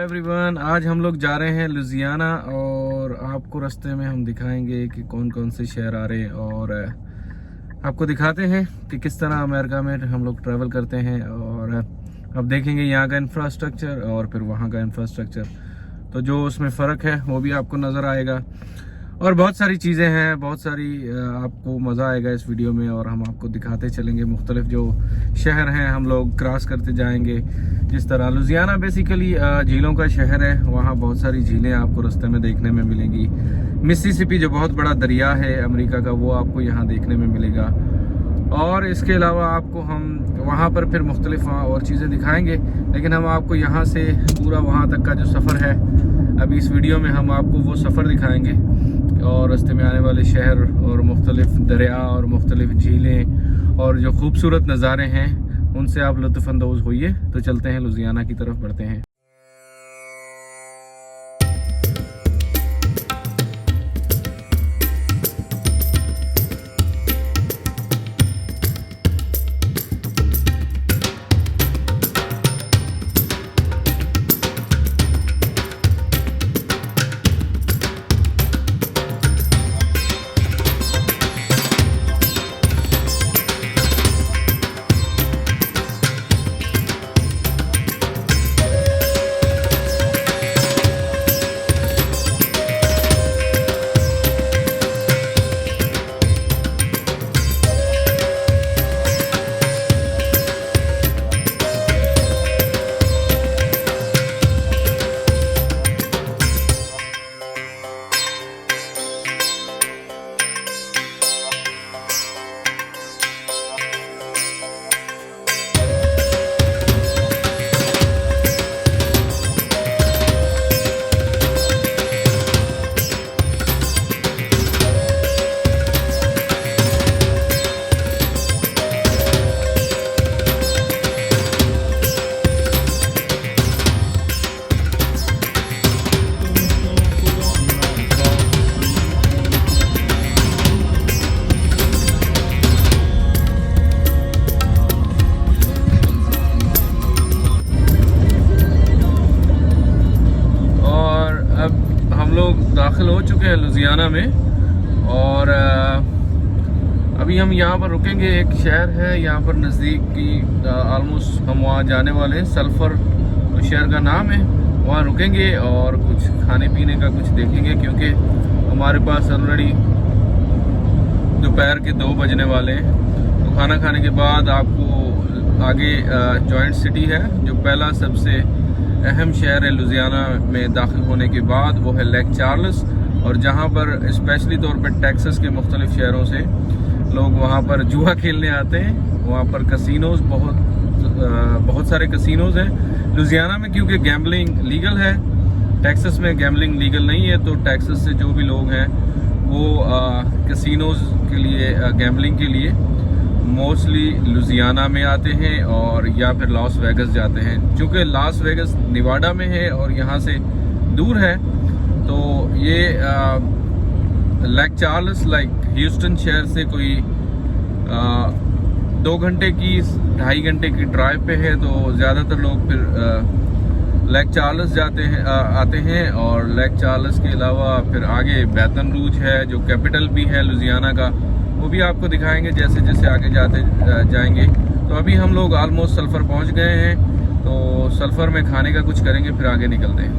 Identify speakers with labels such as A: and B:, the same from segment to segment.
A: Everyone, आज हम लोग जा रहे हैं लुजियाना और आपको रास्ते में हम दिखाएंगे कि कौन कौन से शहर आ रहे हैं और आपको दिखाते हैं कि किस तरह अमेरिका में हम लोग ट्रैवल करते हैं। और अब देखेंगे यहाँ का इंफ्रास्ट्रक्चर और फिर वहाँ का इंफ्रास्ट्रक्चर, तो जो उसमें फ़र्क है वो भी आपको नज़र आएगा। और बहुत सारी चीज़ें हैं, बहुत सारी आपको मज़ा आएगा इस वीडियो में। और हम आपको दिखाते चलेंगे मुख्तलिफ जो शहर हैं हम लोग क्रॉस करते जाएंगे। जिस तरह लुजियाना बेसिकली झीलों का शहर है, वहाँ बहुत सारी झीलें आपको रास्ते में देखने में मिलेंगी। मिसिसिपी जो बहुत बड़ा दरिया है अमेरिका का, वो आपको यहाँ देखने में मिलेगा। और इसके अलावा आपको हम वहाँ पर फिर मुख्तलिफ और चीज़ें दिखाएंगे, लेकिन हम आपको यहाँ से पूरा वहाँ तक का जो सफ़र है, अभी इस वीडियो में हम आपको वो सफ़र दिखाएंगे और रास्ते में आने वाले शहर और मुख्तलिफ दरिया और मुख्तलिफ झीलें और जो खूबसूरत नज़ारे हैं उनसे आप लुत्फ़अंदोज़ होइए। तो चलते हैं, लुजियाना की तरफ बढ़ते हैं। दाखिल हो चुके हैं लुजियाना में और अभी हम यहाँ पर रुकेंगे। एक शहर है यहाँ पर नज़दीक की, आलमोस्ट हम वहाँ जाने वाले हैं। सल्फ़र शहर का नाम है, वहाँ रुकेंगे और कुछ खाने पीने का कुछ देखेंगे, क्योंकि हमारे पास ऑलरेडी दोपहर के 2 बजने वाले हैं। तो खाना खाने के बाद आपको आगे जॉइंट सिटी है, जो पहला सबसे अहम शहर है लुजियाना में दाखिल होने के बाद, वो है लेक चार्ल्स। और जहाँ पर स्पेशली तौर पर टेक्सास के मुख्तलिफ शहरों से लोग वहाँ पर जुआ खेलने आते हैं। वहाँ पर कसिनोज़ बहुत सारे कसिनोज़ हैं लुजियाना में, क्योंकि गैम्बलिंग लीगल है। टेक्सास में गैम्बलिंग लीगल नहीं है, तो टेक्सास से जो भी लोग हैं वो कसिनोज़ के लिए, गैम्बलिंग के लिए मोस्टली लुजियाना में आते हैं और या फिर लॉस वेगस जाते हैं। चूँकि लॉस वेगस निवाडा में है और यहाँ से दूर है, तो ये लेक चार्ल्स लाइक ह्यूस्टन शहर से कोई 2 घंटे की 2.5 घंटे की ड्राइव पे है। तो ज़्यादातर लोग फिर लेक चार्ल्स आते हैं। और लेक चार्ल्स के अलावा फिर आगे बैटन रूज है, जो कैपिटल भी है लुजियाना का, वो भी आपको दिखाएंगे जैसे जैसे आगे जाते जाएंगे। तो अभी हम लोग ऑलमोस्ट सल्फ़र पहुंच गए हैं, तो सल्फ़र में खाने का कुछ करेंगे, फिर आगे निकलते हैं।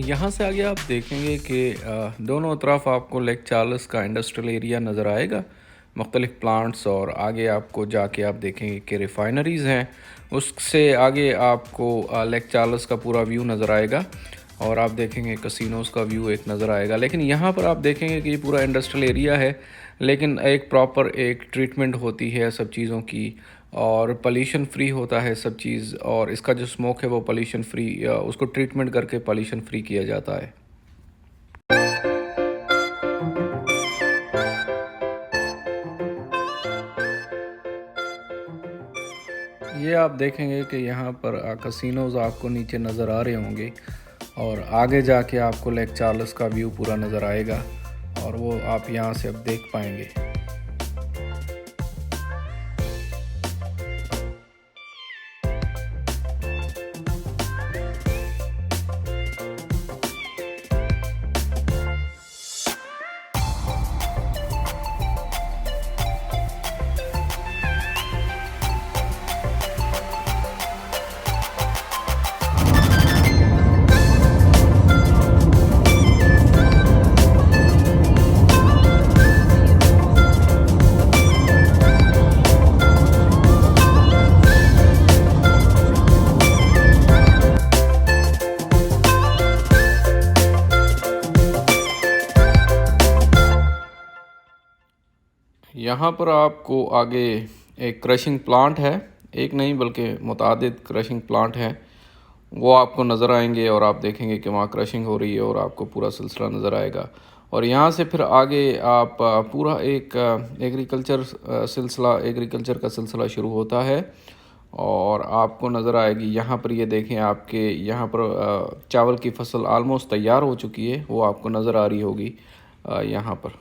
A: यहाँ से आगे आप देखेंगे कि दोनों तरफ आपको लेक चार्ल्स का इंडस्ट्रियल एरिया नज़र आएगा, मुख्तलिफ प्लांट्स। और आगे आपको जाके आप देखेंगे कि रिफाइनरीज़ हैं। उससे आगे आपको लेक चार्ल्स का पूरा व्यू नज़र आएगा और आप देखेंगे कसिनोज़ का व्यू एक नज़र आएगा। लेकिन यहाँ पर आप देखेंगे कि ये पूरा इंडस्ट्रियल एरिया है, लेकिन एक प्रॉपर एक ट्रीटमेंट होती है सब चीज़ों की, और पोल्यूशन फ्री होता है सब चीज़। और इसका जो स्मोक है वो पोल्यूशन फ्री, उसको ट्रीटमेंट करके पोल्यूशन फ्री किया जाता है। ये आप देखेंगे कि यहाँ पर कसिनोज़ आपको नीचे नज़र आ रहे होंगे, और आगे जाके आपको लेक चार्ल्स का व्यू पूरा नज़र आएगा, और वो आप यहाँ से अब देख पाएंगे। यहाँ पर आपको आगे एक क्रशिंग प्लांट है, एक नहीं बल्कि मुतादिद क्रशिंग प्लांट है, वो आपको नज़र आएंगे, और आप देखेंगे कि वहाँ क्रशिंग हो रही है और आपको पूरा सिलसिला नज़र आएगा। और यहाँ से फिर आगे आप पूरा एक एग्रीकल्चर का सिलसिला शुरू होता है, और आपको नज़र आएगी यहाँ पर। ये देखें, आपके यहाँ पर चावल की फसल आलमोस्ट तैयार हो चुकी है, वो आपको नज़र आ रही होगी यहाँ पर।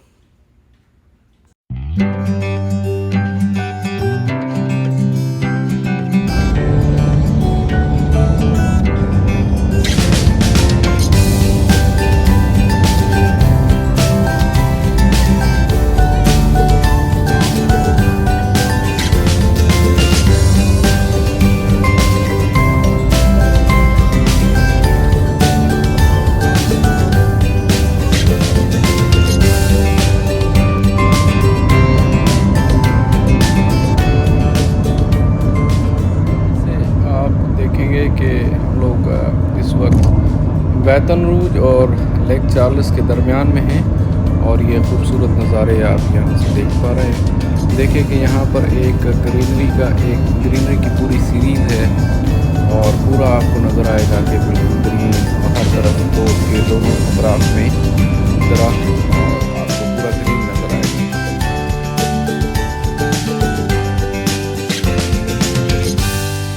A: कि हम लोग इस वक्त बैटन रूज और लेक चार्ल्स के दरमियान में हैं, और ये खूबसूरत नज़ारे आप यहाँ से देख पा रहे हैं। देखिए कि यहाँ पर एक ग्रीनरी की पूरी सीरीज़ है, और पूरा आपको नज़र आएगा कि बिल्कुल ग्रीन, और हर तरफ तो के दोनों अतराफ में दरख्त, और आपको पूरा ग्रीन नज़र आएगा।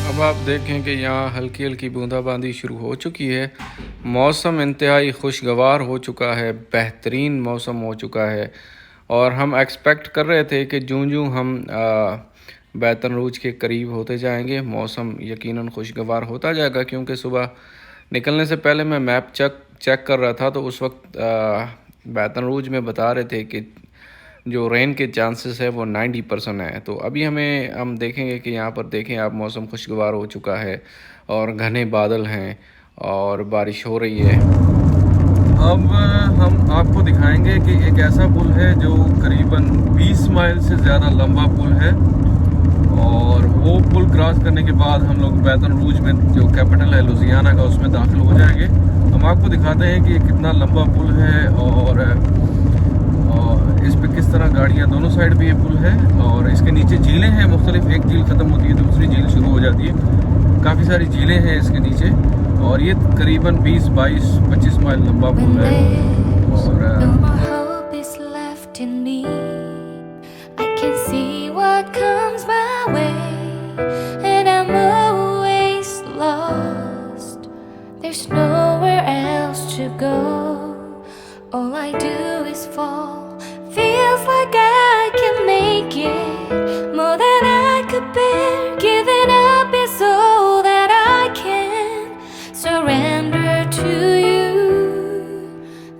A: अब आप देखें कि यहाँ हल्की हल्की बूंदाबांदी शुरू हो चुकी है। मौसम इंतहाई खुशगवार हो चुका है, बेहतरीन मौसम हो चुका है, और हम एक्सपेक्ट कर रहे थे कि जूं हम बैतन रूज के करीब होते जाएंगे, मौसम यकीनन खुशगवार होता जाएगा। क्योंकि सुबह निकलने से पहले मैं मैप चेक कर रहा था, तो उस वक्त बैतन रूज में बता रहे थे कि जो रेन के चांसेस है वो 90% है। तो अभी हम देखेंगे कि यहाँ पर देखें आप, मौसम खुशगवार हो चुका है, और घने बादल हैं, और बारिश हो रही है। अब हम आपको दिखाएंगे कि एक ऐसा पुल है जो करीबन 20 माइल से ज़्यादा लंबा पुल है, और वो पुल क्रॉस करने के बाद हम लोग बैतन रूज में, जो कैपिटल है लुजियाना का, उसमें दाखिल हो जाएंगे। हम आपको दिखाते हैं कि ये कितना लंबा पुल है, और इस पे किस तरह गाड़ियाँ, दोनों साइड पे ये पुल है, और इसके नीचे झीलें हैं मुख्तलिफ। एक झील ख़त्म होती है, दूसरी झील शुरू हो जाती है। काफ़ी सारी झीलें हैं इसके नीचे, और ये करीबन 20, 22, 25 माइल लंबा पुल है।
B: और feels like I can make it more than I could bear. Giving up is all that I can surrender to you.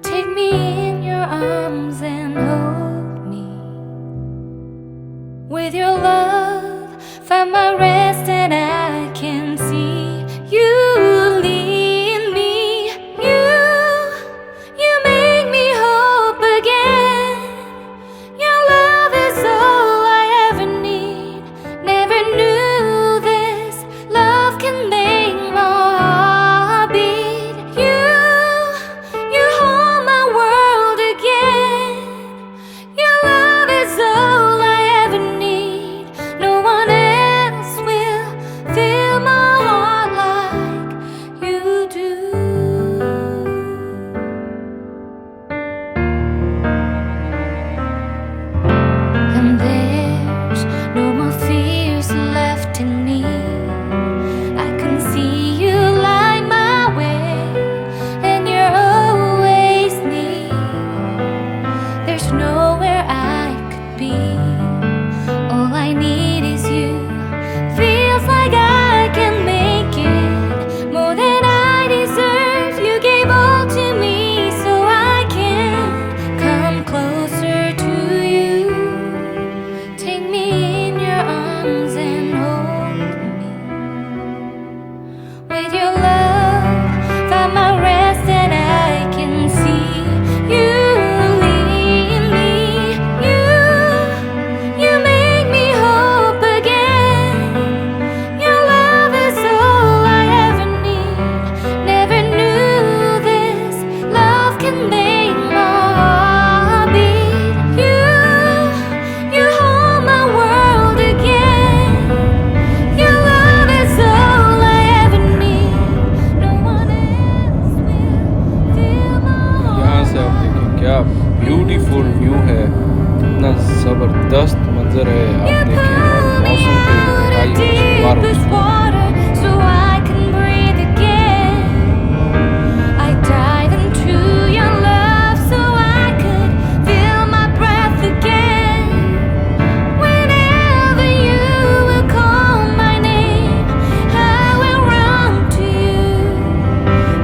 B: Take me in your arms and hold me. With your love, find my rest, and I can see you. Your love is
A: मंजर है आप देखें, और मौसम तो इंतहाई खुशगवार हो
B: deepest
A: चुका है।
B: water so I can breathe again. I dive into your love so I could feel my breath again. Whenever you will call my name, I will run to you.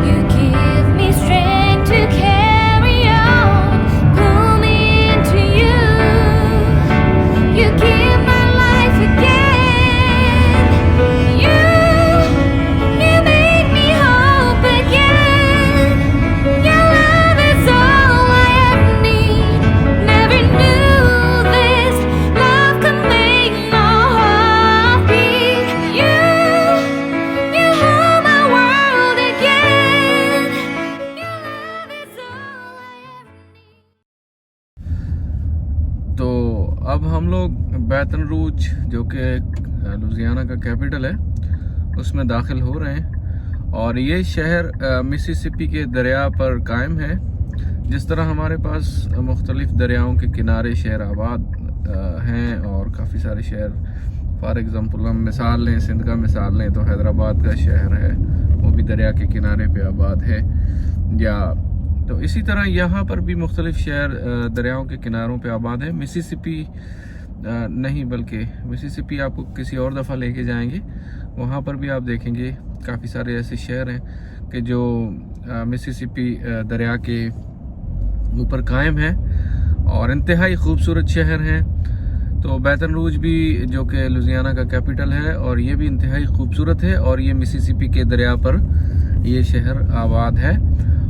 B: You give me strength to carry on, pull me into you. You give my life again. You make me hope again. Your love is all I ever need. Never knew this love could make my heart beat. You hold my world again. Your love is all I ever need.
A: तो अब हम लोग baton रूज जो कि Louisiana का capital है उसमें दाखिल हो रहे हैं, और ये शहर मिसिसिपी के दरिया पर कायम है। जिस तरह हमारे पास मुख्तलिफ दरियाओं के किनारे शहर आबाद हैं, और काफ़ी सारे शहर, फॉर एग्ज़ाम्पल हम मिसाल लें, सिंध का मिसाल लें तो हैदराबाद का शहर है, वो भी दरिया के किनारे पे आबाद है। या तो इसी तरह यहाँ पर भी मुख्तलिफ शहर दरियाओं के किनारों पे आबाद है। मिसिसिपी नहीं, बल्कि मिसिसिपी आपको किसी और दफ़ा लेके जाएंगे, वहाँ पर भी आप देखेंगे काफ़ी सारे ऐसे शहर हैं कि जो मिसिसिपी दरिया के ऊपर कायम है और इंतहाई खूबसूरत शहर हैं। तो बैटन रूज भी जो कि लुजियाना का कैपिटल है, और ये भी इंतहाई खूबसूरत है, और ये मिसिसिपी के दरिया पर ये शहर आबाद है।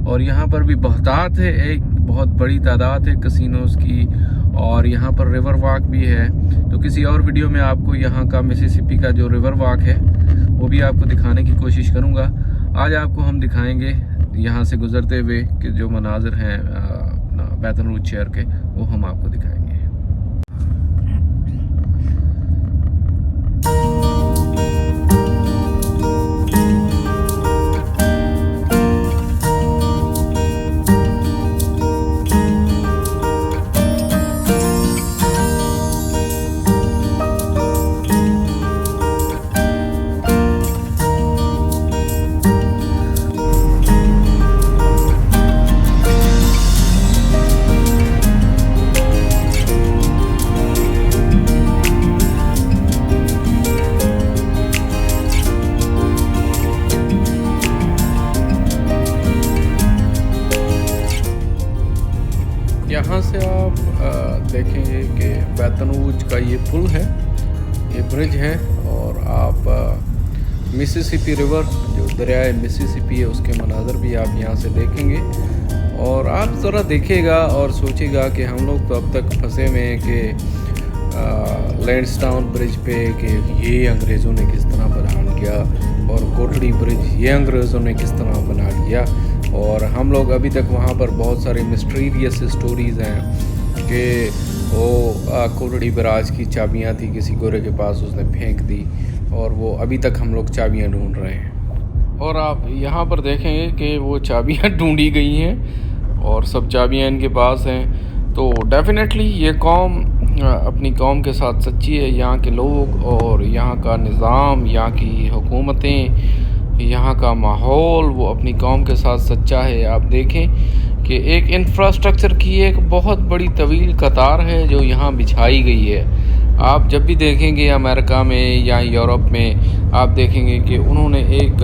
A: और यहाँ पर भी बहुतात है, एक बहुत बड़ी तादाद है कसिनोज़ की, और यहाँ पर रिवर वॉक भी है। तो किसी और वीडियो में आपको यहाँ का मिसिसिपी का जो रिवर वॉक है वो भी आपको दिखाने की कोशिश करूँगा। आज आपको हम दिखाएंगे यहाँ से गुजरते हुए कि जो मनाजिर हैं बैटन रूज शहर के, वो हम आपको दिखाएंगे। यहाँ से आप देखेंगे कि बैटन रूज का ये पुल है, ये ब्रिज है, और आप मिसिसिपी रिवर जो दरियाए मिसिसिपी है उसके मनाज़र भी आप यहाँ से देखेंगे। और आप ज़रा देखिएगा और सोचिएगा कि हम लोग तो अब तक फंसे हुए हैं कि लैंडस्टाउन ब्रिज पे कि ये अंग्रेज़ों ने किस तरह बना लिया, और कोटड़ी ब्रिज ये अंग्रेज़ों ने किस तरह बना लिया, और हम लोग अभी तक वहाँ पर बहुत सारी मिस्टीरियस स्टोरीज़ हैं कि वो कोटड़ी बराज की चाबियाँ थी किसी गोरे के पास, उसने फेंक दी, और वो अभी तक हम लोग चाबियाँ ढूंढ रहे हैं। और आप यहाँ पर देखेंगे कि वो चाबियाँ ढूंढी गई हैं और सब चाबियाँ इनके पास हैं। तो डेफिनेटली ये कौम अपनी कौम के साथ सच्ची है। यहाँ के लोग और यहाँ का निज़ाम, यहाँ की हुकूमतें, यहाँ का माहौल, वो अपनी कौम के साथ सच्चा है। आप देखें कि एक इंफ्रास्ट्रक्चर की एक बहुत बड़ी तवील कतार है जो यहाँ बिछाई गई है। आप जब भी देखेंगे अमेरिका में या यूरोप में, आप देखेंगे कि उन्होंने एक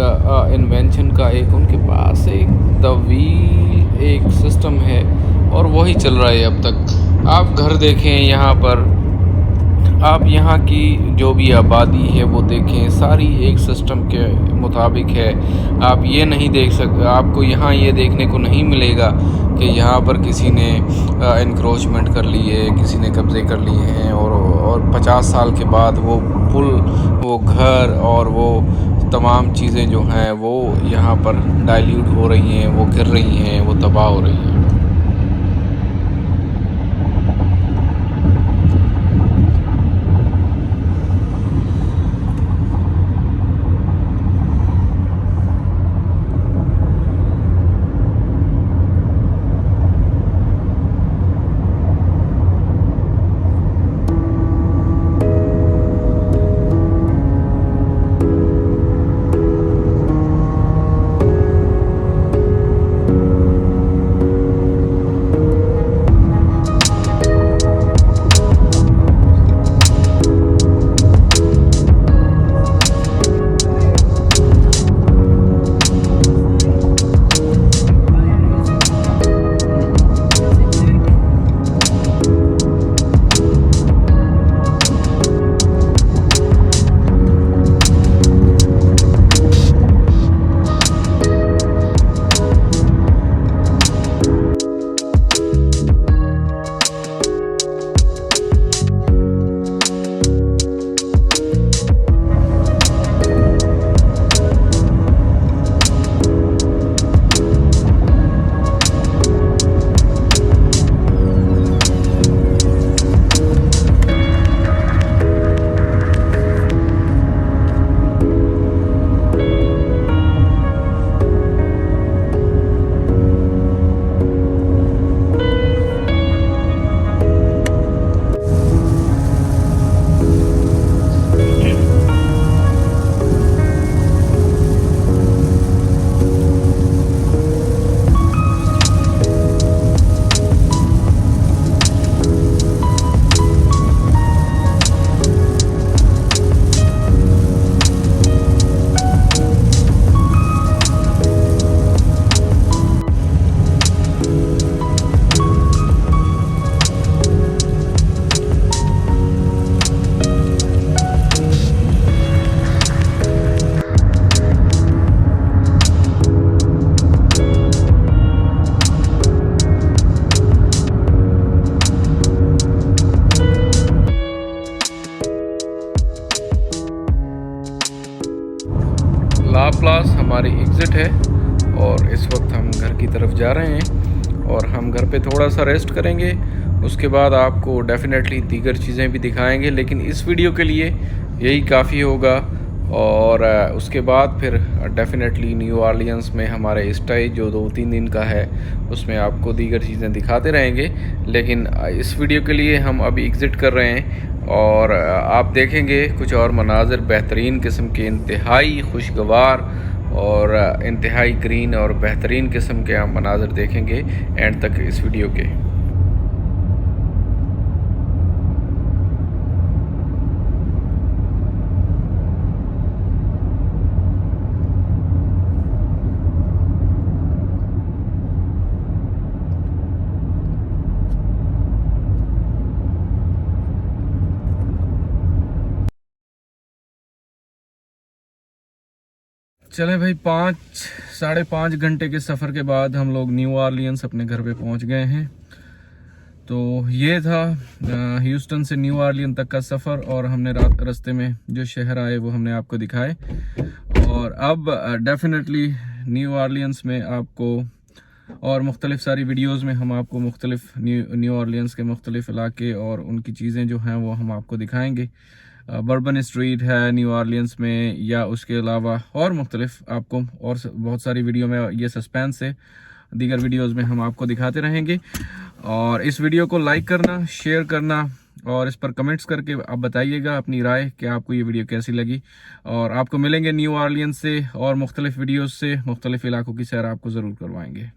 A: इन्वेंशन का एक उनके पास एक तवील एक सिस्टम है और वही चल रहा है अब तक। आप घर देखें यहाँ पर, आप यहाँ की जो भी आबादी है वो देखें, सारी एक सिस्टम के मुताबिक है। आप ये नहीं देख सकते, आपको यहाँ ये देखने को नहीं मिलेगा कि यहाँ पर किसी ने इंक्रोचमेंट कर ली है, किसी ने कब्ज़े कर लिए हैं और 50 साल के बाद वो पुल, वो घर और वो तमाम चीज़ें जो हैं वो यहाँ पर डाइल्यूट हो रही हैं, वो गिर रही हैं, वो तबाह हो रही हैं। ला प्लास हमारी एग्ज़िट है और इस वक्त हम घर की तरफ जा रहे हैं और हम घर पे थोड़ा सा रेस्ट करेंगे। उसके बाद आपको डेफिनेटली दीगर चीज़ें भी दिखाएंगे, लेकिन इस वीडियो के लिए यही काफ़ी होगा। और उसके बाद फिर डेफिनेटली न्यू ऑरलियंस में हमारे स्टे जो 2-3 दिन का है उसमें आपको दीगर चीज़ें दिखाते रहेंगे, लेकिन इस वीडियो के लिए हम अभी एग्ज़िट कर रहे हैं और आप देखेंगे कुछ और मनाज़र बेहतरीन किस्म के, इंतहाई खुशगवार और इंतहाई ग्रीन और बेहतरीन किस्म के आप मनाज़र देखेंगे एंड तक इस वीडियो के। चले भाई, 5-5.5 घंटे के सफ़र के बाद हम लोग न्यू ऑरलियंस अपने घर पे पहुंच गए हैं। तो ये था ह्यूस्टन से न्यू ऑरलियन तक का सफ़र और हमने रास्ते में जो शहर आए वो हमने आपको दिखाए। और अब डेफिनेटली न्यू ऑरलियंस में आपको और मुख्तलिफ सारी वीडियोस में हम आपको मुख्तलिफ न्यू ऑरलियंस के मुख्तलिफ इलाके और उनकी चीज़ें जो हैं वो हम आपको दिखाएंगे। बर्बन स्ट्रीट है न्यू ऑरलियंस में, या उसके अलावा और मुख्तलिफ आपको और बहुत सारी वीडियो में, ये सस्पेंस है, दीगर वीडियोस में हम आपको दिखाते रहेंगे। और इस वीडियो को लाइक करना, शेयर करना और इस पर कमेंट्स करके आप बताइएगा अपनी राय कि आपको ये वीडियो कैसी लगी। और आपको मिलेंगे न्यू ऑरलियंस से और मुख्तलिफ वीडियोज़ से, मुख्तलिफ इलाकों की सैर आपको ज़रूर करवाएंगे।